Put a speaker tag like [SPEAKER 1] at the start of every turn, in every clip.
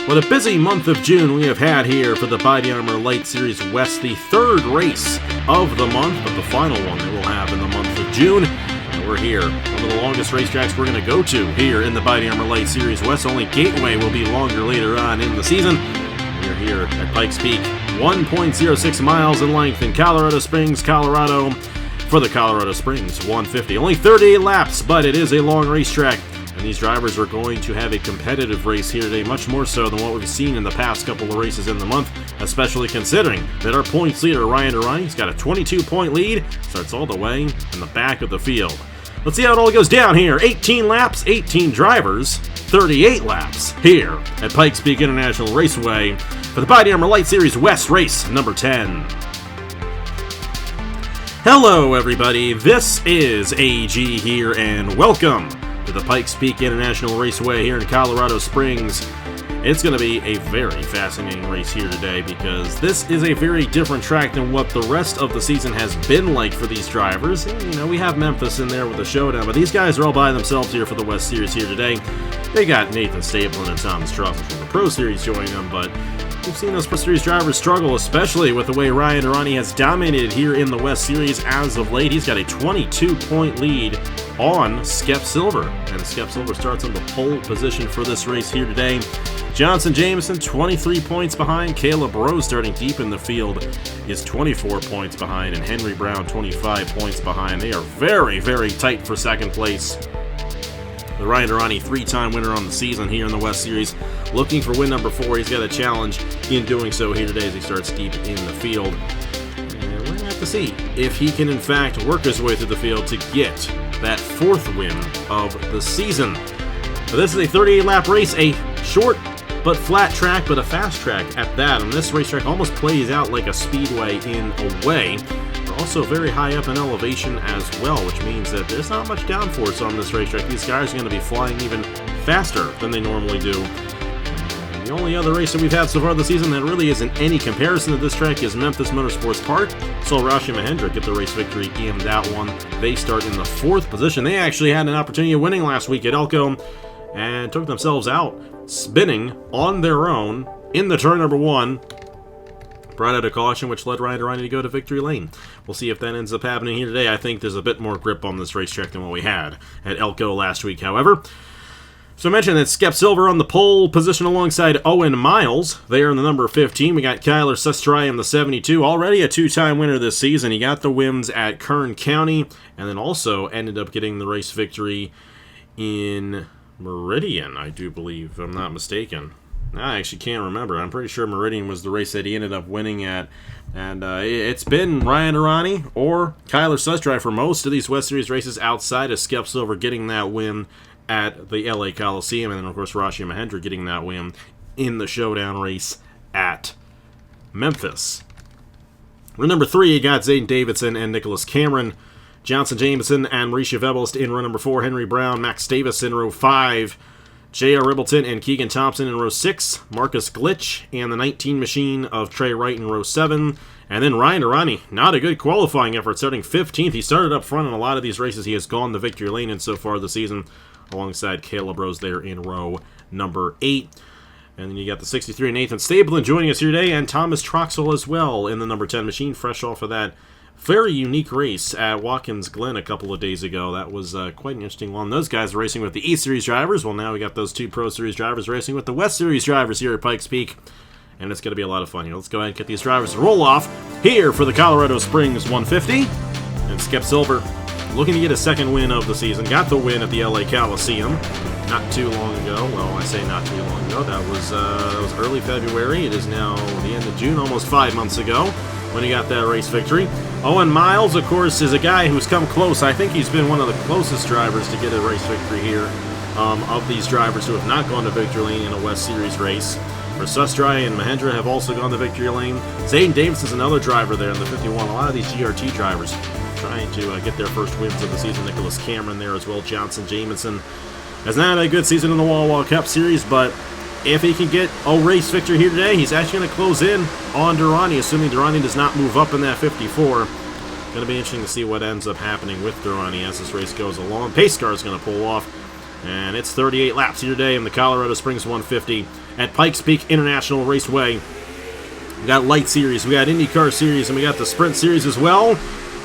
[SPEAKER 1] What a busy month of June we have had here for the BodyArmor LYTE Series West, the third race of the month, but the final one that we'll have in the month of June. And we're here, one of the longest racetracks we're going to go to here in the BodyArmor LYTE Series West. Only Gateway will be longer later on in the season. We're here at Pikes Peak, 1.06 miles in length in Colorado Springs, Colorado, for the Colorado Springs 150. Only 38 laps, but it is a long racetrack. And these drivers are going to have a competitive race here today, much more so than what we've seen in the past couple of races in the month, especially considering that our points leader, Ryan Durrani, has got a 22-point lead, starts all the way in the back of the field. Let's see how it all goes down here. 18 laps, 18 drivers, 38 laps here at Pikes Peak International Raceway for the BodyArmor LYTE Series West race number 10. Hello, everybody. This is AG here, and welcome to the Pikes Peak International Raceway here in Colorado Springs. It's going to be a very fascinating race here today because this is a very different track than what the rest of the season has been like for these drivers. You know, we have Memphis in there with the showdown, but these guys are all by themselves here for the West Series here today. They got Nathan Stapleton and Thomas Trussell from the Pro Series joining them, but we've seen those Pro Series drivers struggle, especially with the way Ryan Durrani has dominated here in the West Series as of late. He's got a 22-point lead on Skep Silver, and Skep Silver starts on the pole position for this race here today. Johnson Jameson 23 points behind. Caleb Rose starting deep in the field is 24 points behind, and Henry Brown 25 points behind. They are very, very tight for second place. The Ryan Durrani, three-time winner on the season here in the West Series, looking for win number 4. He's got a challenge in doing so here today as he starts deep in the field. And we're going to have to see if he can, in fact, work his way through the field to get that 4th win of the season. Now, this is a 38-lap race, a short but flat track, but a fast track at that. And this racetrack almost plays out like a speedway in a way. We're also very high up in elevation as well, which means that there's not much downforce on this racetrack. These guys are going to be flying even faster than they normally do. And the only other race that we've had so far this season that really isn't any comparison to this track is Memphis Motorsports Park. Saw Rashi Mahendra get the race victory in that one. They start in the 4th position. They actually had an opportunity of winning last week at Elko and took themselves out, spinning on their own in the turn number 1. Brought out a caution, which led Ryan Durrani to go to victory lane. We'll see if that ends up happening here today. I think there's a bit more grip on this racetrack than what we had at Elko last week, however. So I mentioned that Skep Silver on the pole position alongside Owen Miles. There in the number 15, we got Kyler Sustry in the 72. Already a 2-time winner this season. He got the wins at Kern County, and then also ended up getting the race victory in Meridian, I do believe, if I'm not mistaken. I actually can't remember. I'm pretty sure Meridian was the race that he ended up winning at. And it's been Ryan Durrani or Kyler Sustry for most of these West Series races outside of Skep Silver getting that win at the LA Coliseum. And then, of course, Rashi Mahendra getting that win in the showdown race at Memphis. Row number 3, you got Zayden Davidson and Nicholas Cameron. Johnson Jameson and Mauricia Vebelst in row number 4. Henry Brown, Max Davis in row 5. J.R. Ribbleton and Keegan Thompson in row 6. Marcus Glitch and the 19 machine of Trey Wright in row 7. And then Ryan Durrani, not a good qualifying effort, starting 15th. He started up front in a lot of these races. He has gone the victory lane in so far this season, alongside Caleb Rose there in row number 8. And then you got the 63 Nathan Stapleton joining us here today, and Thomas Troxell as well in the number 10 machine, fresh off of that very unique race at Watkins Glen a couple of days ago. That was quite an interesting one. Those guys are racing with the East Series drivers. Well, now we got those 2 Pro Series drivers racing with the West Series drivers here at Pikes Peak. And it's going to be a lot of fun here. Let's go ahead and get these drivers to roll off here for the Colorado Springs 150. And Skep Silver looking to get a 2nd win of the season. Got the win at the LA Coliseum not too long ago. Well, I say not too long ago. That was early February. It is now the end of June, almost 5 months ago, when he got that race victory. Owen Miles, of course, is a guy who's come close. I think he's been one of the closest drivers to get a race victory here of these drivers who have not gone to victory lane in a West Series race. For Sustry and Mahendra have also gone to victory lane. Zayden Davis is another driver there in the 51. A lot of these GRT drivers trying to get their first wins of the season. Nicholas Cameron there as well. Johnson Jameson has not had a good season in the Walla Walla Cup Series, but if he can get a race victory here today, he's actually going to close in on Durrani, assuming Durrani does not move up in that 54. Going to be interesting to see what ends up happening with Durrani as this race goes along. Pace car is going to pull off And it's 38 laps here today in the Colorado Springs 150 at Pikes Peak International Raceway. We got LYTE Series, we got IndyCar Series, and we got the Sprint Series as well.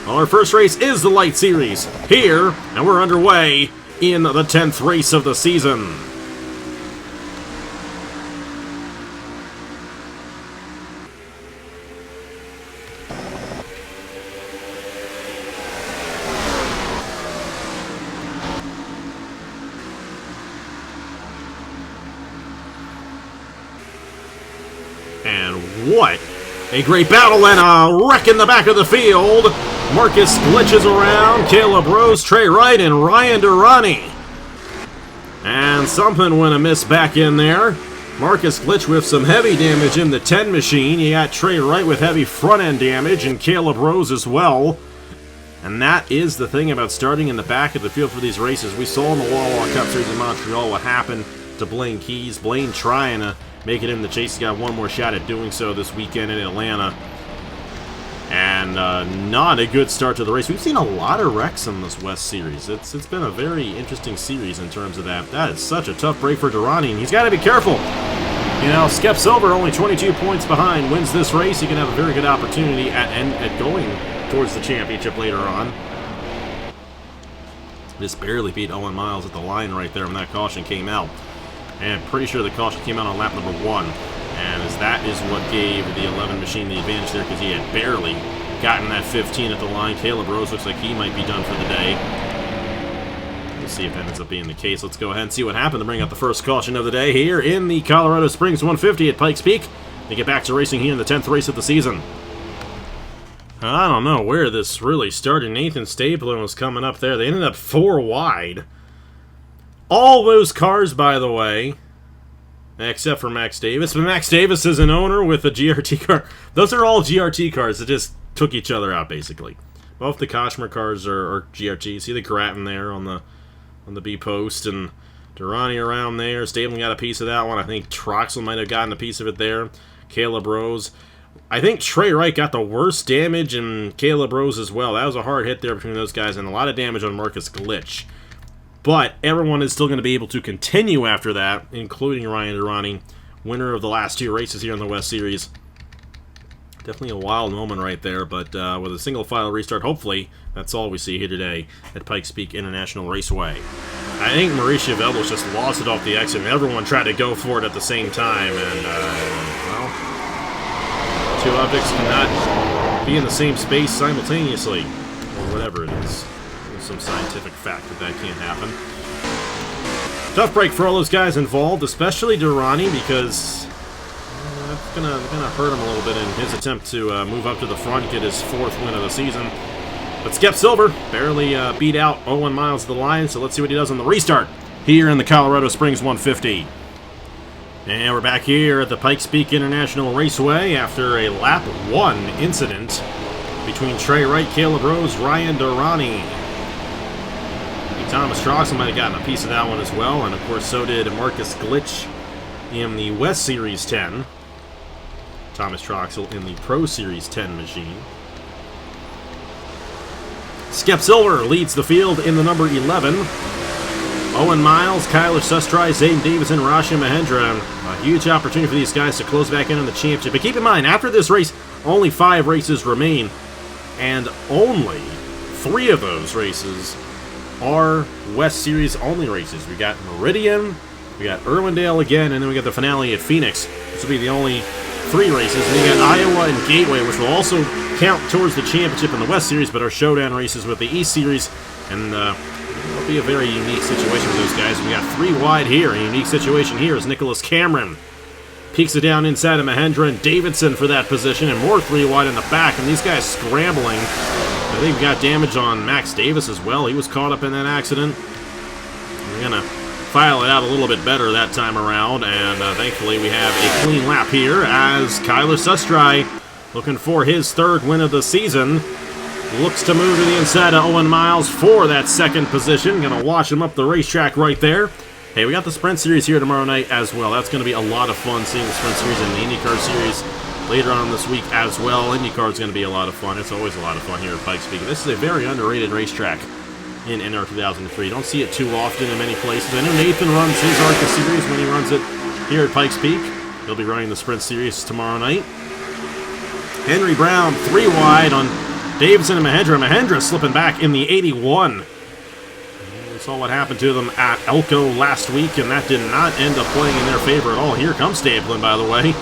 [SPEAKER 1] Well, our first race is the LYTE Series here, and we're underway in the 10th race of the season. And what a great battle and a wreck in the back of the field. Marcus glitches around, Caleb Rose, Trey Wright, and Ryan Durrani. And something went amiss back in there. Marcus glitched with some heavy damage in the 10 machine. You got Trey Wright with heavy front-end damage, and Caleb Rose as well. And that is the thing about starting in the back of the field for these races. We saw in the Wawa Cup Series in Montreal what happened to Blaine Keys. Blaine trying to make it in the chase. He's got one more shot at doing so this weekend in Atlanta. And not a good start to the race. We've seen a lot of wrecks in this West Series. It's been a very interesting series in terms of that. That is such a tough break for Durrani, and he's got to be careful. You know, Skep Silver, only 22 points behind, wins this race. He can have a very good opportunity at going towards the championship later on. Just barely beat Owen Miles at the line right there when that caution came out. And I'm pretty sure the caution came out on lap number 1. And as that is what gave the 11 machine the advantage there, because he had barely gotten that 15 at the line. Caleb Rose looks like he might be done for the day. We'll see if that ends up being the case. Let's go ahead and see what happened to bring up the first caution of the day here in the Colorado Springs 150 at Pikes Peak. They get back to racing here in the 10th race of the season. I don't know where this really started. Nathan Stapler was coming up there. They ended up 4 wide. All those cars, by the way, except for Max Davis. But Max Davis is an owner with a GRT car. Those are all GRT cars that just took each other out, basically. Both the Koshmer cars are GRT. See the Grattan there on the B post, and Durrani around there. Stabling got a piece of that one. I think Troxel might have gotten a piece of it there. Caleb Rose. I think Trey Wright got the worst damage, and Caleb Rose as well. That was a hard hit there between those guys, and a lot of damage on Marcus Glitch. But everyone is still going to be able to continue after that, including Ryan Durrani, winner of the last 2 races here in the West Series. Definitely a wild moment right there, but with a single file restart, hopefully, that's all we see here today at Pikes Peak International Raceway. I think Mauricio Veldos just lost it off the exit, and everyone tried to go for it at the same time, and, well, 2 objects cannot be in the same space simultaneously, or whatever it is. Some scientific fact that can't happen. Tough break for all those guys involved, especially Durrani, because that's gonna hurt him a little bit in his attempt to move up to the front, get his 4th win of the season. But Skep Silver barely beat out Owen Miles at the line, so let's see what he does on the restart here in the Colorado Springs 150. And we're back here at the Pikes Peak International Raceway after a lap 1 incident between Trey Wright, Caleb Rose, Ryan Durrani. Thomas Troxel might have gotten a piece of that one as well, and of course so did Marcus Glitch in the West Series 10. Thomas Troxel in the Pro Series 10 machine. Skep Silver leads the field in the number 11. Owen Miles, Kyler Sustry, Zayden Davidson, Rashi Mahendra. A huge opportunity for these guys to close back in on the championship. But keep in mind, after this race, only 5 races remain, and only 3 of those races are West Series only races. We got Meridian, we got Irwindale again, and then we got the finale at Phoenix. This will be the only 3 races. And then you got Iowa and Gateway, which will also count towards the championship in the West Series, but are showdown races with the East Series. And it'll be a very unique situation for those guys. We got 3 wide here. A unique situation here is Nicholas Cameron. Peeks it down inside of Mahendra and Davidson for that position, and more 3 wide in the back, and these guys scrambling. I think we got damage on Max Davis as well. He was caught up in that accident. We're going to file it out a little bit better that time around, and thankfully we have a clean lap here as Kyler Sustry, looking for his 3rd win of the season, looks to move to the inside of Owen Miles for that 2nd position. Going to watch him up the racetrack right there. Hey, we got the Sprint Series here tomorrow night as well. That's going to be a lot of fun, seeing the Sprint Series and the IndyCar Series later on this week as well. IndyCar is going to be a lot of fun. It's always a lot of fun here at Pikes Peak. This is a very underrated racetrack. in NR2003. Don't see it too often in many places. I know Nathan runs his ARCA series when he runs it here at Pikes Peak. He'll be running the Sprint Series tomorrow night. Henry Brown, 3 wide on Davidson and Mahendra. Mahendra slipping back in the 81. We saw what happened to them at Elko last week, and that did not end up playing in their favor at all. Here comes Stapleton, by the way.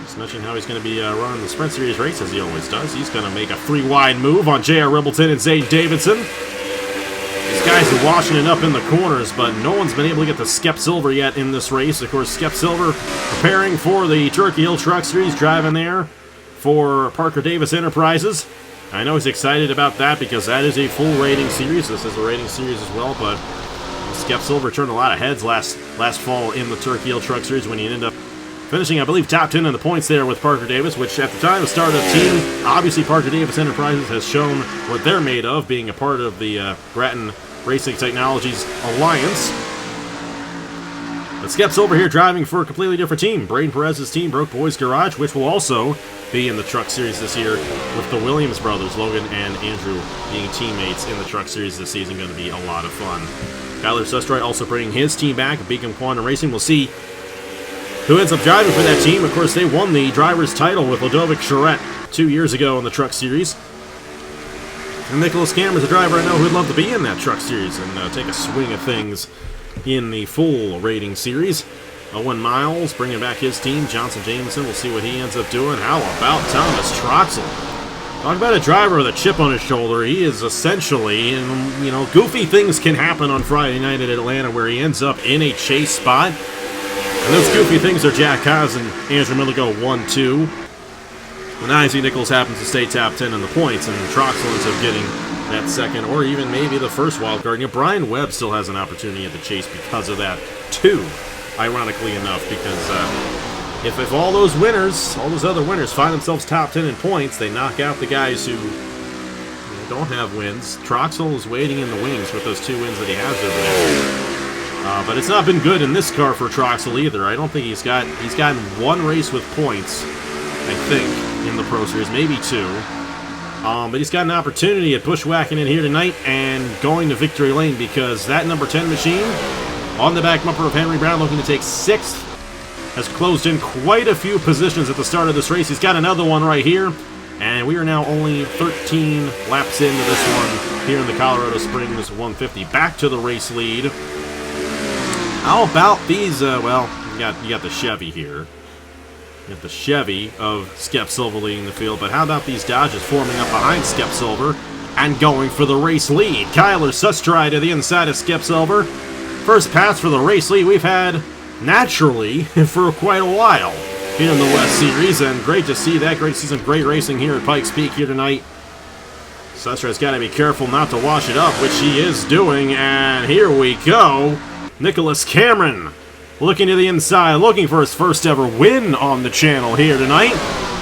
[SPEAKER 1] Just mentioning how he's going to be running the Sprint Series race, as he always does. He's going to make a 3-wide move on J.R. Ribbleton and Zane Davidson. These guys are washing it up in the corners, but no one's been able to get the Skep Silver yet in this race. Of course, Skep Silver preparing for the Turkey Hill Truck Series, driving there for Parker Davis Enterprises. I know he's excited about that because that is a full rating series. This is a rating series as well, but Skep Silver turned a lot of heads last fall in the Turkey Hill Truck Series when he ended up finishing, I believe, top 10 in the points there with Parker Davis, which at the time of startup team, obviously Parker Davis Enterprises has shown what they're made of, being a part of the Grattan Racing Technologies Alliance. But Skep Silver here driving for a completely different team. Braden Perez's team, Broke Boys Garage, which will also be in the Truck Series this year with the Williams brothers, Logan and Andrew, being teammates in the Truck Series this season. Going to be a lot of fun. Kyler Sustroy also bringing his team back, Beacon Quantum Racing. We'll see who ends up driving for that team. Of course, they won the driver's title with Ludovic Charette 2 years ago in the Truck Series. And Nicholas Cameron's a driver I know who'd love to be in that Truck Series and take a swing at things in the full rating series. Owen Miles bringing back his team. Johnson Jameson, we'll see what he ends up doing. How about Thomas Troxel? Talk about a driver with a chip on his shoulder. He is essentially, you know, goofy things can happen on Friday night at Atlanta where he ends up in a chase spot. And those goofy things are Jack Haas and Andrew Miller go 1-2. And Isaac Nichols happens to stay top 10 in the points, and Troxel ends up getting that second or even maybe the first wild card. You know, Brian Webb still has an opportunity at the chase because of that, too, ironically enough, because if all those winners, all those other winners find themselves top 10 in points, they knock out the guys who don't have wins. Troxel is waiting in the wings with those 2 wins that he has over there. But it's not been good in this car for Troxel either. I don't think he's gotten 1 race with points, I think, in the Pro Series, maybe 2. But he's got an opportunity at bushwhacking in here tonight and going to victory lane because that number 10 machine on the back bumper of Henry Brown looking to take 6th has closed in quite a few positions at the start of this race. He's got another one right here, and we are now only 13 laps into this one here in the Colorado Springs 150. Back to the race lead. How about these, well, you got the Chevy here. You got the Chevy of Skep Silver leading the field, but how about these Dodges forming up behind Skep Silver and going for the race lead? Kyler Sustry to the inside of Skep Silver. First pass for the race lead we've had, naturally, for quite a while here in the West Series, and great to see that. Great season, great racing here at Pikes Peak here tonight. Sustry's got to be careful not to wash it up, which he is doing, and here we go. Nicholas Cameron looking to the inside, looking for his first ever win on the channel here tonight.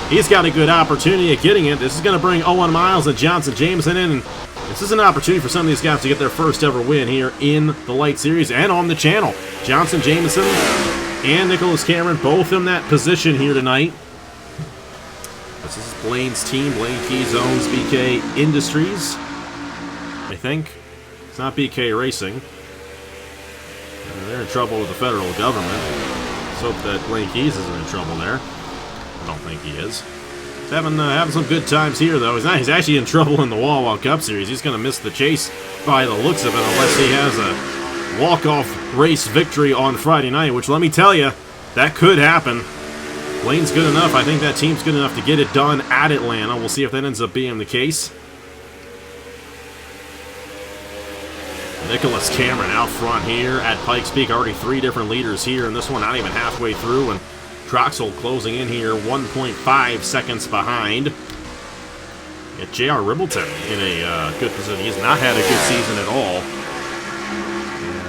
[SPEAKER 1] He's got a good opportunity at getting it. This is going to bring Owen Miles and Johnson Jameson in. This is an opportunity for some of these guys to get their first ever win here in the LYTE Series and on the channel. Johnson Jameson and Nicholas Cameron both in that position here tonight. This is Blaine's team. Blaine Keys owns BK Industries, I think. It's not BK Racing. They're in trouble with the federal government. Let's hope that Blaine Keys isn't in trouble there. I don't think he is. He's having some good times here, though. He's actually in trouble in the Wawa Cup Series. He's going to miss the chase by the looks of it unless he has a walk-off race victory on Friday night, which, let me tell you, that could happen. Blaine's good enough. I think that team's good enough to get it done at Atlanta. We'll see if that ends up being the case. Nicholas Cameron out front here at Pikes Peak. Already 3 different leaders here, and this one not even halfway through. And Troxel closing in here 1.5 seconds behind. Get J.R. Ribbleton in a good position. He's not had a good season at all.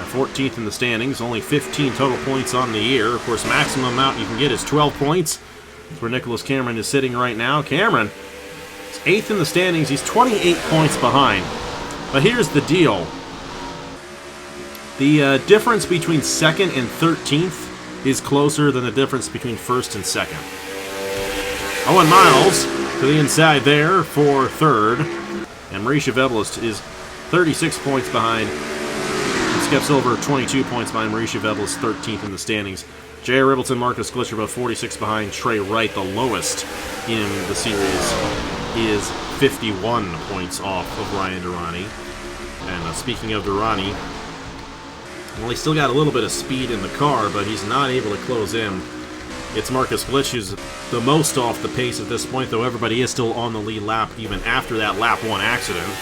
[SPEAKER 1] 14th in the standings, only 15 total points on the year. Of course, maximum amount you can get is 12 points. That's where Nicholas Cameron is sitting right now. Cameron is 8th in the standings. He's 28 points behind. But here's the deal. The difference between 2nd and 13th is closer than the difference between 1st and 2nd. Owen Miles to the inside there for 3rd. And Mauricio Vebelis is 36 points behind. Skep Silver, 22 points behind. Mauricio Vebelis, 13th in the standings. J.R. Ribbleton, Marcus Glitcher, about 46 behind. Trey Wright, the lowest in the series, is 51 points off of Ryan Durrani. And speaking of Durrani, well, he's still got a little bit of speed in the car, but he's not able to close in. It's Marcus Glitch who's the most off the pace at this point, though everybody is still on the lead lap even after that lap 1 accident.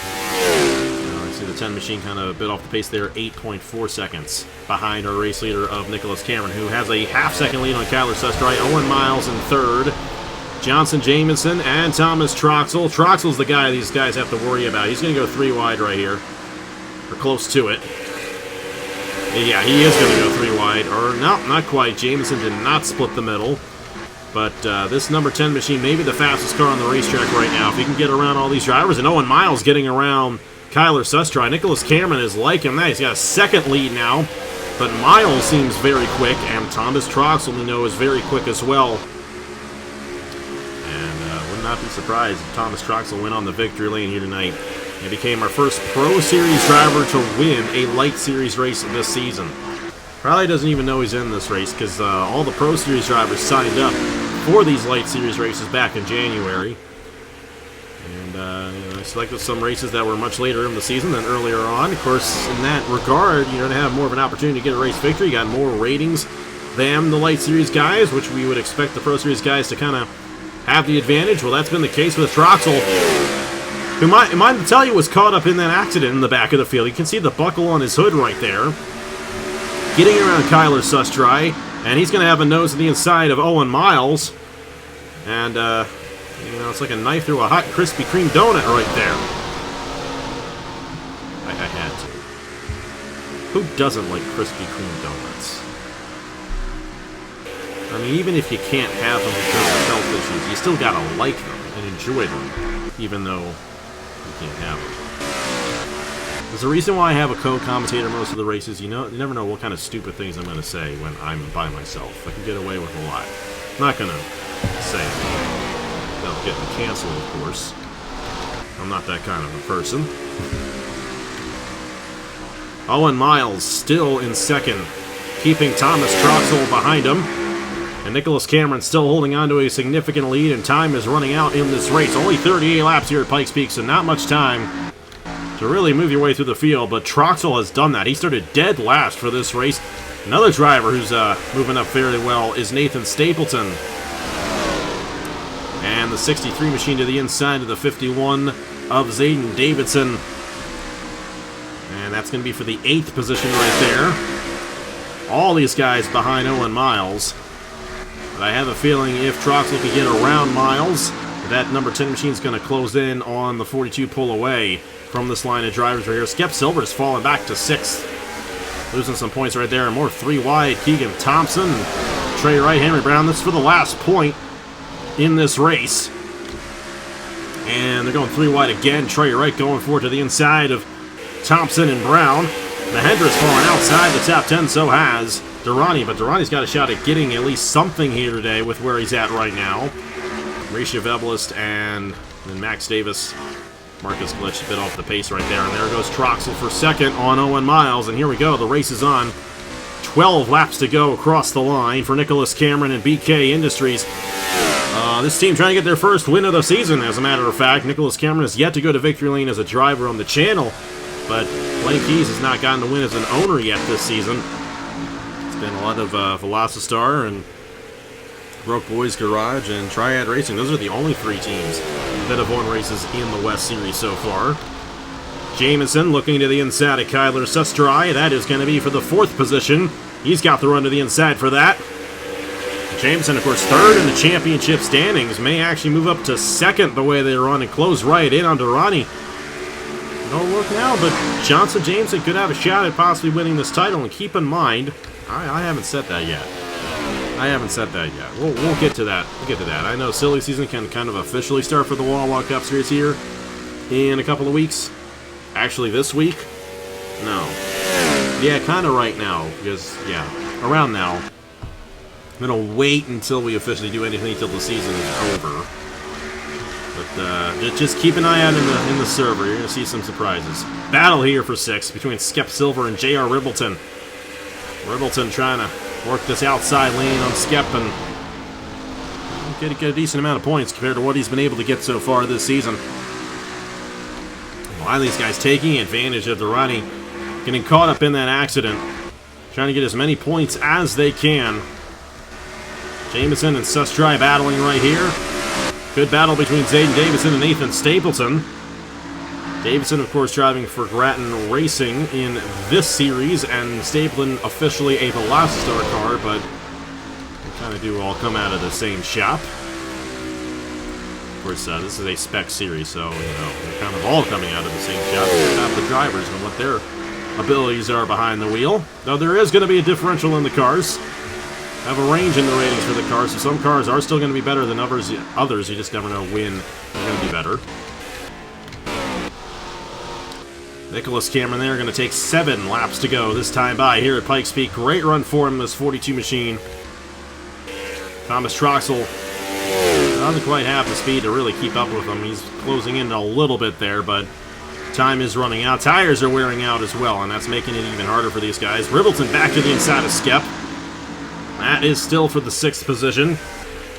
[SPEAKER 1] See the 10 machine kind of a bit off the pace there, 8.4 seconds behind our race leader of Nicholas Cameron, who has a half-second lead on Kyler Sustry. Owen Miles in third. Johnson Jamison and Thomas Troxel. Troxel's the guy these guys have to worry about. He's going to go 3 wide right here, or close to it. Yeah, he is going to go 3 wide, or no, not quite. Jamison did not split the middle. But this number 10 machine may be the fastest car on the racetrack right now. If he can get around all these drivers, and Owen Miles getting around Kyler Sustry. Nicholas Cameron is liking that. He's got a second lead now, but Miles seems very quick, and Thomas Troxel, we know, is very quick as well. And would not be surprised if Thomas Troxel went on the victory lane here tonight and became our first Pro Series driver to win a LYTE Series race this season. Probably doesn't even know he's in this race because all the Pro Series drivers signed up for these LYTE Series races back in January. And I selected some races that were much later in the season than earlier on. Of course, in that regard, you're going to have more of an opportunity to get a race victory. You got more ratings than the LYTE Series guys, which we would expect the Pro Series guys to kind of have the advantage. Well, that's been the case with Troxel, who, mind to tell you, was caught up in that accident in the back of the field. You can see the buckle on his hood right there. Getting around Kyler Sustry, and he's going to have a nose to the inside of Owen Miles. And, you know, it's like a knife through a hot Krispy Kreme donut right there. I had to. Who doesn't like Krispy Kreme donuts? I mean, even if you can't have them because of health issues, you still gotta like them and enjoy them, even though you can't have them. There's a reason why I have a co-commentator most of the races. You know, you never know what kind of stupid things I'm going to say when I'm by myself. I can get away with a lot. I'm not going to say anything without getting canceled, of course. I'm not that kind of a person. Owen Miles still in second, keeping Thomas Troxel behind him. And Nicholas Cameron still holding on to a significant lead, and time is running out in this race. Only 38 laps here at Pikes Peak, so not much time to really move your way through the field, but Troxel has done that. He started dead last for this race. Another driver who's moving up fairly well is Nathan Stapleton. And the 63 machine to the inside of the 51 of Zayden Davidson. And that's going to be for the 8th position right there. All these guys behind Owen Miles. But I have a feeling if Troxel can get around Miles, that number 10 machine is going to close in on the 42 pull away from this line of drivers right here. Skep Silver's falling back to 6th. Losing some points right there. More 3 wide. Keegan Thompson, Trey Wright, Henry Brown. This is for the last point in this race. And they're going 3 wide again. Trey Wright going forward to the inside of Thompson and Brown. Mahendra's falling outside the top 10, so has Durrani. But Durrani's got a shot at getting at least something here today with where he's at right now. Mauricio Vebelis and then Max Davis. Marcus Glitch a bit off the pace right there. And there goes Troxel for second on Owen Miles. And here we go. The race is on. 12 laps to go across the line for Nicholas Cameron and BK Industries. This team trying to get their first win of the season, as a matter of fact. Nicholas Cameron has yet to go to victory lane as a driver on the channel, but Blaine Keys has not gotten to win as an owner yet this season. It's been a lot of Velocistar and Broke Boys Garage and Triad Racing. Those are the only 3 teams that have won races in the West Series so far. Jamison looking to the inside of Kyler Sustry. That is going to be for the 4th position. He's got the run to the inside for that. Jamison, of course, 3rd in the championship standings. May actually move up to 2nd the way they run and close right in on Durrani. No look now, but Johnson Jameson could have a shot at possibly winning this title. And keep in mind, I haven't said that yet. We'll get to that. I know silly season can kind of officially start for the Wawa Cup Series here in a couple of weeks. Actually, this week? No. Yeah, kind of right now. Because, yeah, around now. I'm going to wait until we officially do anything until the season is over. just keep an eye out in the server. You're going to see some surprises. Battle here for 6 between Skep Silver and J.R. Ribbleton. Ribbleton trying to work this outside lane on Skep and get a decent amount of points compared to what he's been able to get so far this season. A lot of these guys taking advantage of Durrani getting caught up in that accident, trying to get as many points as they can. Jameson and Sustry battling right here. Good battle between Zayden Davidson and Nathan Stapleton. Davidson, of course, driving for Grattan Racing in this series, and Stapleton officially a Velocitar car, but they kind of do all come out of the same shop. Of course, this is a spec series, so they're kind of all coming out of the same shop. About the drivers and what their abilities are behind the wheel. Though there is going to be a differential in the cars. Have a range in the ratings for the cars, so some cars are still going to be better than others. You just never know when they're going to be better. Nicholas Cameron there, going to take 7 laps to go this time by here at Pikes Peak. Great run for him, this 42 machine. Thomas Troxel doesn't quite have the speed to really keep up with him. He's closing in a little bit there, but time is running out. Tires are wearing out as well, and that's making it even harder for these guys. Ribbleton back to the inside of Skep. That is still for the 6th position.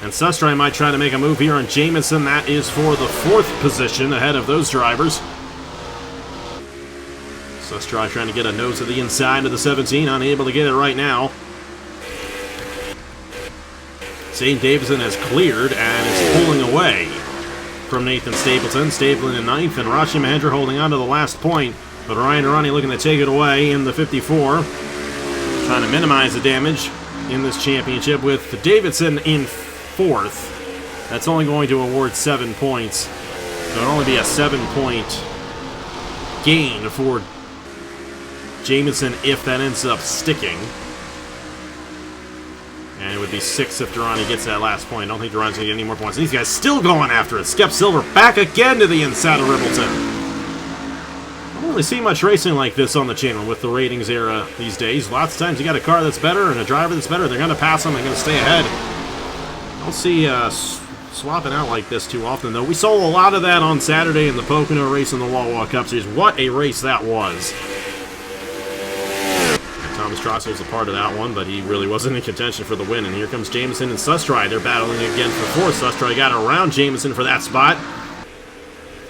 [SPEAKER 1] And Sustry might try to make a move here on Jameson. That is for the 4th position ahead of those drivers. Sustry trying to get a nose to the inside of the 17. Unable to get it right now. Zayden Davidson has cleared and is pulling away from Nathan Stapleton. Stapleton in 9th and Rashi Mahendra holding on to the last point. But Ryan Durrani looking to take it away in the 54. Trying to minimize the damage in this championship with Davidson in 4th. That's only going to award 7 points. So it'll only be a 7-point gain for Jameson if that ends up sticking. And it would be 6 if Durrani gets that last point. I don't think Durrani's going to get any more points. And these guys still going after it. Skep Silver back again to the inside of Ribbleton. I don't really see much racing like this on the channel with the ratings era these days. Lots of times you got a car that's better and a driver that's better. They're going to pass them. They're going to stay ahead. I don't see swapping out like this too often, though. We saw a lot of that on Saturday in the Pocono race in the Wawa Cup Series. What a race that was. Thomas Troxel was a part of that one, but he really wasn't in contention for the win. And here comes Jameson and Sustry. They're battling again for 4th. Sustry got around Jameson for that spot.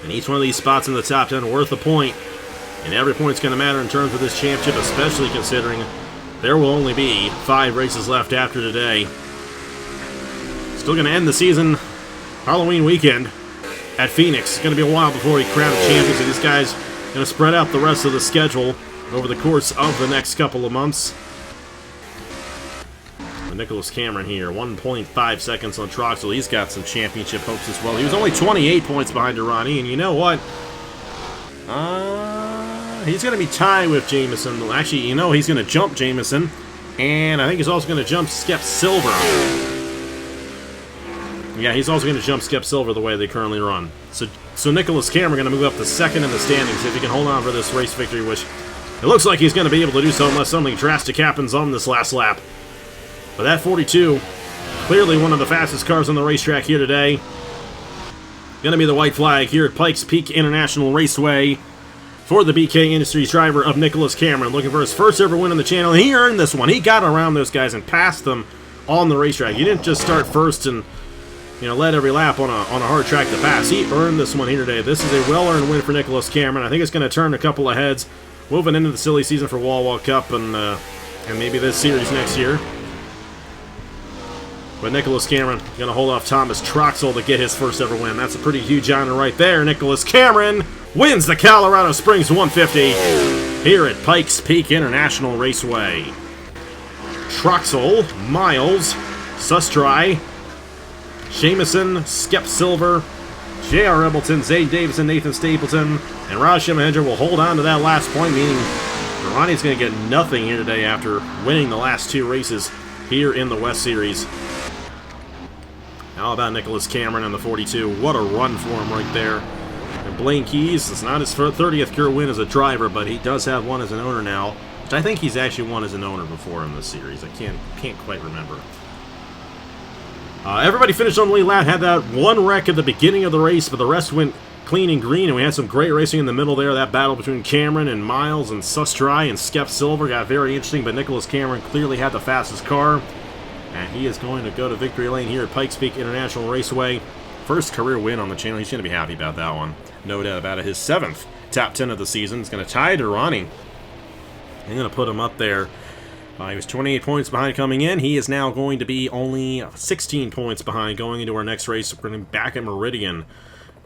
[SPEAKER 1] And each one of these spots in the top 10 worth a point. And every point's going to matter in terms of this championship, especially considering there will only be 5 races left after today. Still going to end the season Halloween weekend at Phoenix. It's going to be a while before he crowned champions, and these guys are going to spread out the rest of the schedule over the course of the next couple of months. Nicholas Cameron here, 1.5 seconds on Troxel. He's got some championship hopes as well. He was only 28 points behind Durrani, and you know what? He's going to be tied with Jameson. Actually, he's going to jump Jameson, and I think he's also going to jump Skep Silver. Yeah, he's also going to jump Skep Silver the way they currently run. So Nicholas Cameron going to move up to 2nd in the standings if he can hold on for this race victory, which it looks like he's going to be able to do so unless something drastic happens on this last lap. But that 42, clearly one of the fastest cars on the racetrack here today. Going to be the white flag here at Pikes Peak International Raceway for the BK Industries driver of Nicholas Cameron, looking for his first ever win on the channel. He earned this one. He got around those guys and passed them on the racetrack. He didn't just start first and led every lap on a hard track to pass. He earned this one here today. This is a well-earned win for Nicholas Cameron. I think it's going to turn a couple of heads moving into the silly season for Wawa Cup and maybe this series next year. But Nicholas Cameron going to hold off Thomas Troxel to get his first ever win. That's a pretty huge honor right there. Nicholas Cameron wins the Colorado Springs 150 here at Pikes Peak International Raceway. Troxel, Miles, Sustry, Jameson, Skep Silver, J.R. Ribbleton, Zayden Davidson, Nathan Stapleton, and Rashi Mahendra will hold on to that last point, meaning Durrani's going to get nothing here today after winning the last 2 races here in the West Series. How about Nicholas Cameron in the 42? What a run for him right there. And Blaine Keys, it's not his 30th career win as a driver, but he does have one as an owner now, which I think he's actually won as an owner before in this series. I can't quite remember. Everybody finished on the lead lap, had that one wreck at the beginning of the race, but the rest went clean and green, and we had some great racing in the middle there. That battle between Cameron and Miles and Sustry and Skep Silver got very interesting, but Nicholas Cameron clearly had the fastest car, and he is going to go to victory lane here at Pikes Peak International Raceway. First career win on the channel. He's going to be happy about that one. No doubt about it. His 7th top 10 of the season. He's going to tie Durrani. I'm going to put him up there. He was 28 points behind coming in. He is now going to be only 16 points behind going into our next race. We're going to be back at Meridian.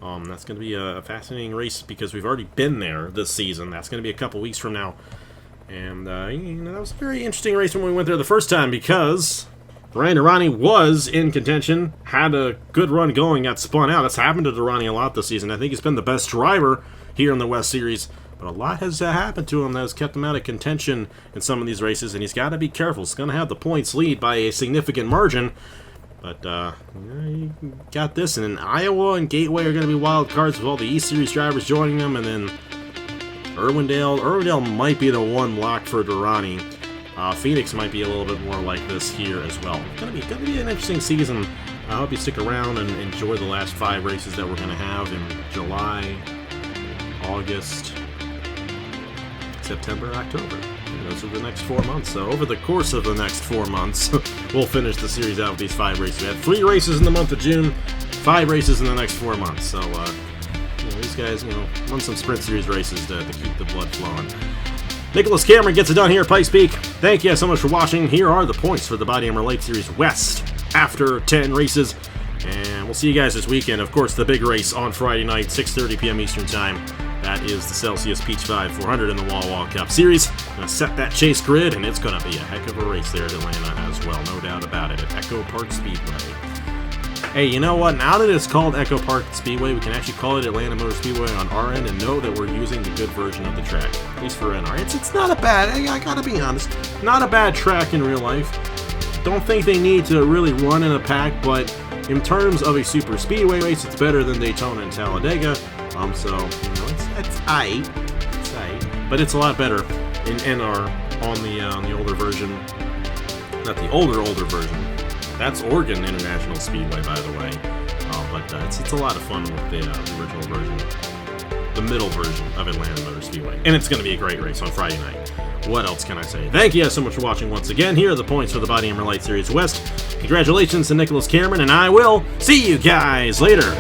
[SPEAKER 1] That's going to be a fascinating race because we've already been there this season. That's going to be a couple weeks from now. And that was a very interesting race when we went there the first time because Brian Durrani was in contention, had a good run going, got spun out. That's happened to Durrani a lot this season. I think he's been the best driver here in the West Series. But a lot has happened to him that has kept him out of contention in some of these races, and he's got to be careful. He's going to have the points lead by a significant margin. But you got this, and then Iowa and Gateway are going to be wild cards with all the East Series drivers joining them, and then Irwindale might be the one lock for Durrani. Phoenix might be a little bit more like this here as well. It's going to be an interesting season. I hope you stick around and enjoy the last 5 races that we're going to have in July, August, September, October. Those are the next 4 months. So over the course of the next 4 months, we'll finish the series out with these 5 races. We had 3 races in the month of June, 5 races in the next 4 months. So these guys, run some sprint series races to keep the blood flowing. Nicholas Cameron gets it done here at Pikes Peak. Thank you so much for watching. Here are the points for the BodyArmor LYTE Series West after 10 races. And we'll see you guys this weekend. Of course, the big race on Friday night, 6:30 p.m. Eastern Time. That is the Celsius Peach 5 400 in the Wall Cup Series. Going to set that chase grid, and it's going to be a heck of a race there at Atlanta as well. No doubt about it at Echo Park Speedway. Hey, you know what? Now that it's called Echo Park Speedway, we can actually call it Atlanta Motor Speedway on our end and know that we're using the good version of the track. At least for NR. It's not a bad, I gotta be honest, not a bad track in real life. Don't think they need to really run in a pack, but in terms of a super speedway race, it's better than Daytona and Talladega. So, it's aight. It's aight. But it's a lot better in NR on the older version. Not the older version. That's Oregon International Speedway, by the way. But it's a lot of fun with the original version. The middle version of Atlanta Motor Speedway. And it's going to be a great race on Friday night. What else can I say? Thank you guys so much for watching once again. Here are the points for the BodyArmor LYTE Series West. Congratulations to Nicholas Cameron, and I will see you guys later.